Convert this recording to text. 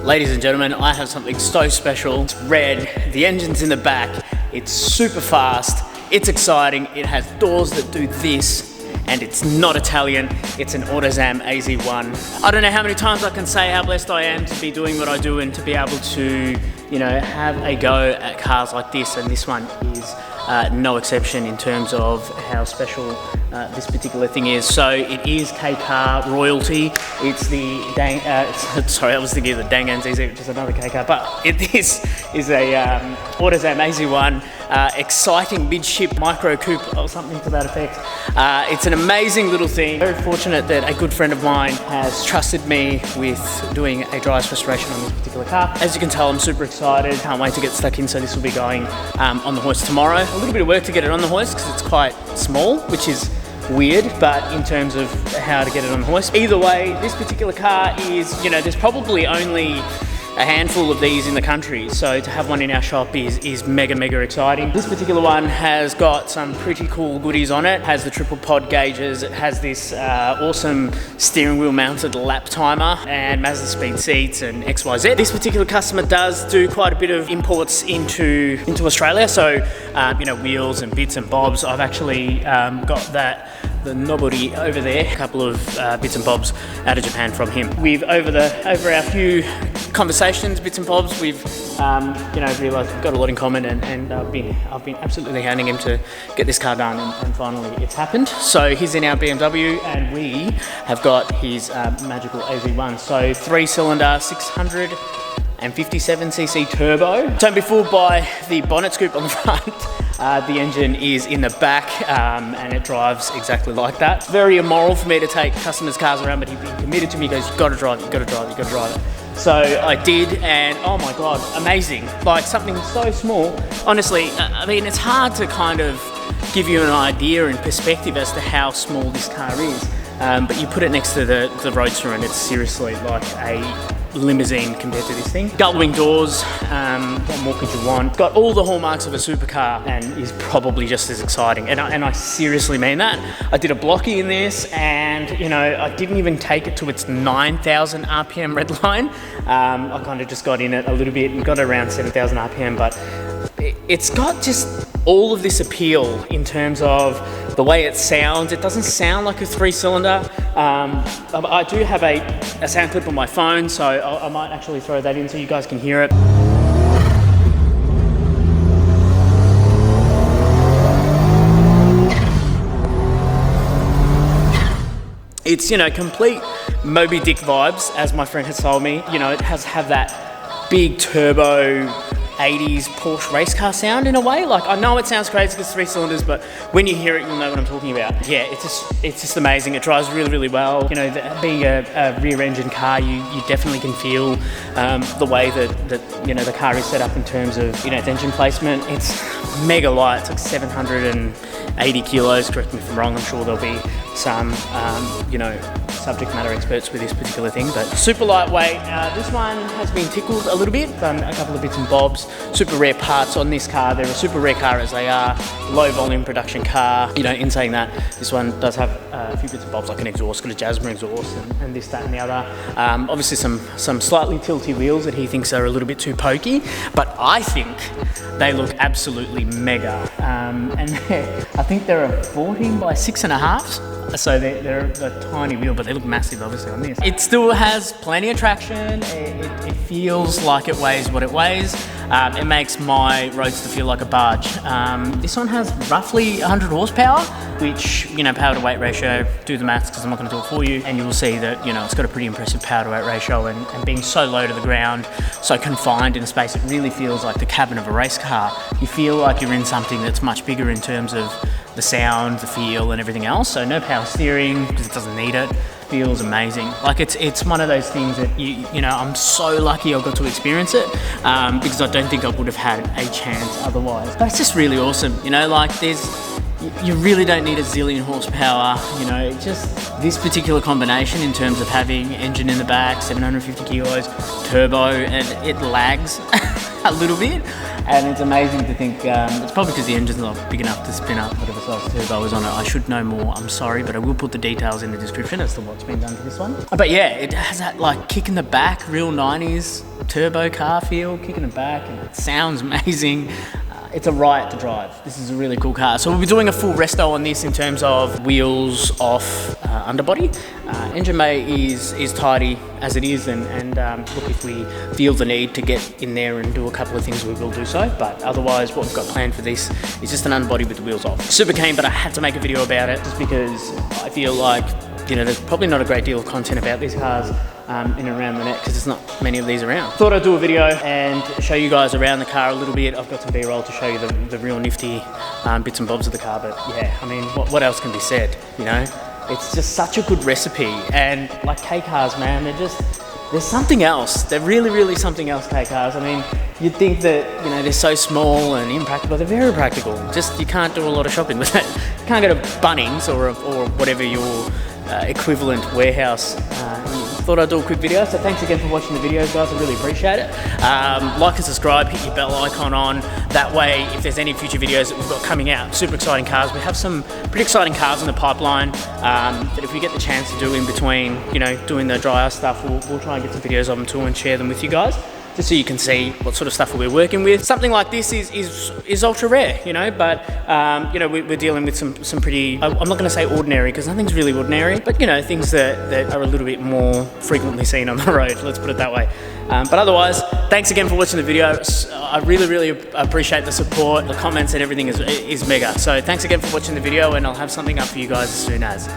Ladies and gentlemen, I have something so special. It's red, the engine's in the back, it's super fast, it's exciting, it has doors that do this, and it's not Italian, it's an AutoZam AZ1. I don't know how many times I can say how blessed I am to be doing what I do and to be able to, have a go at cars like this, and this one is no exception in terms of how special this particular thing is. So it is K-Car royalty. It's the sorry, I was thinking of the Dangan ZZ, which is another K-Car, but this is a AutoZam AZ1, exciting midship micro coupe or something to that effect. It's an amazing little thing. Very fortunate that a good friend of mine has trusted me with doing a driver's restoration on this particular car. As you can tell, I'm super excited. Can't wait to get stuck in. So this will be going on the hoist tomorrow. A little bit of work to get it on the hoist because it's quite small, which is weird, but in terms of how to get it on the hoist. Either way, this particular car is, there's probably only a handful of these in the country, so to have one in our shop is mega exciting. This particular one has got some pretty cool goodies on it. It has the triple pod gauges, it has this awesome steering wheel mounted lap timer and Mazda speed seats and XYZ. This particular customer does do quite a bit of imports into Australia, so wheels and bits and bobs. I've actually got the Nobori over there, a couple of bits and bobs out of Japan from him. We've over our few conversations, bits and bobs, we've realised we've got a lot in common, and I've been absolutely hounding him to get this car done, and finally it's happened. So he's in our BMW and we have got his magical AZ1. So 3-cylinder, 657cc turbo. Don't be fooled by the bonnet scoop on the front. The engine is in the back and it drives exactly like that. Very immoral for me to take customers' cars around, but he committed to me. He goes, you've got to drive it, you've got to drive it, you've got to drive it. So I did, and oh my God, amazing. Like something so small. Honestly, it's hard to kind of give you an idea and perspective as to how small this car is. But you put it next to the Roadster and it's seriously like a limousine compared to this thing. Gull-wing doors, what more could you want? Got all the hallmarks of a supercar and is probably just as exciting. And I seriously mean that. I did a blocky in this and, I didn't even take it to its 9,000 RPM red line. I kind of just got in it a little bit and got around 7,000 RPM, but it's got just all of this appeal in terms of the way it sounds. It doesn't sound like a 3-cylinder. I do have a sound clip on my phone, so I might actually throw that in so you guys can hear it. It's, complete Moby Dick vibes, as my friend has told me. It has have that big turbo 80s Porsche race car sound in a way. Like, I know it sounds crazy because 3 cylinders, but when you hear it, you'll know what I'm talking about. Yeah, it's just amazing. It drives really well. Being a rear engine car, you definitely can feel the way that the car is set up in terms of its engine placement. It's mega light. It's like 780 kilos. Correct me if I'm wrong. I'm sure there'll be some subject matter experts with this particular thing, but super lightweight. This one has been tickled a little bit, done a couple of bits and bobs. Super rare parts on this car. They're a super rare car as they are. Low volume production car. In saying that, this one does have a few bits and bobs like an exhaust, got a Jasmer exhaust and this, that and the other. Obviously some slightly tilty wheels that he thinks are a little bit too pokey, but I think they look absolutely mega. And I think they're a 14 by 6.5. So they're a tiny wheel, but they look massive obviously on this. It still has plenty of traction. It feels like it weighs what it weighs. It makes my Roadster feel like a barge. This one has roughly 100 horsepower, which, power to weight ratio, do the maths because I'm not going to do it for you, and you will see that, it's got a pretty impressive power to weight ratio, and being so low to the ground, so confined in a space, it really feels like the cabin of a race car. You feel like you're in something that's much bigger in terms of the sound, the feel and everything else. So no power steering because it doesn't need it. Feels amazing. Like it's one of those things that I'm so lucky I got to experience it because I don't think I would have had a chance otherwise. But it's just really awesome. You really don't need a zillion horsepower, just this particular combination in terms of having engine in the back, 750 kilos, turbo, and it lags a little bit. And it's amazing to think, it's probably because the engine's not big enough to spin up whatever size turbo is on it. I should know more, I'm sorry, but I will put the details in the description as to what's been done to this one. But yeah, it has that like kick in the back, real 90s turbo car feel, kick in the back, and it sounds amazing. It's a riot to drive. This is a really cool car. So we'll be doing a full resto on this in terms of wheels off, underbody. Engine bay is tidy as it is, and look, if we feel the need to get in there and do a couple of things, we will do so. But otherwise, what we've got planned for this is just an underbody with the wheels off. Super keen, but I had to make a video about it just because I feel like, you know, there's probably not a great deal of content about these cars in and around the net because there's not many of these around. Thought I'd do a video and show you guys around the car a little bit. I've got some B-roll to show you the real nifty bits and bobs of the car, but yeah, I mean, what else can be said, you know? It's just such a good recipe, and like K-cars, man, there's something else. They're really, really something else, K-cars. I mean, you'd think that, you know, they're so small and impractical. They're very practical. Just, you can't do a lot of shopping with it. You can't go to Bunnings or whatever your equivalent warehouse. Thought I'd do a quick video, so thanks again for watching the videos, guys. I really appreciate it. Like and subscribe, hit your bell icon on. That way, if there's any future videos that we've got coming out, super exciting cars. We have some pretty exciting cars in the pipeline that if we get the chance to do in between, you know, doing the dry ice stuff, we'll try and get some videos of them too and share them with you guys, just so you can see what sort of stuff we're working with. Something like this is ultra rare, you know, but you know, we're dealing with some pretty, I'm not gonna say ordinary, because nothing's really ordinary, but you know, things that are a little bit more frequently seen on the road, let's put it that way. But otherwise, thanks again for watching the video. I really, really appreciate the support, the comments and everything is mega. So thanks again for watching the video, and I'll have something up for you guys as soon as.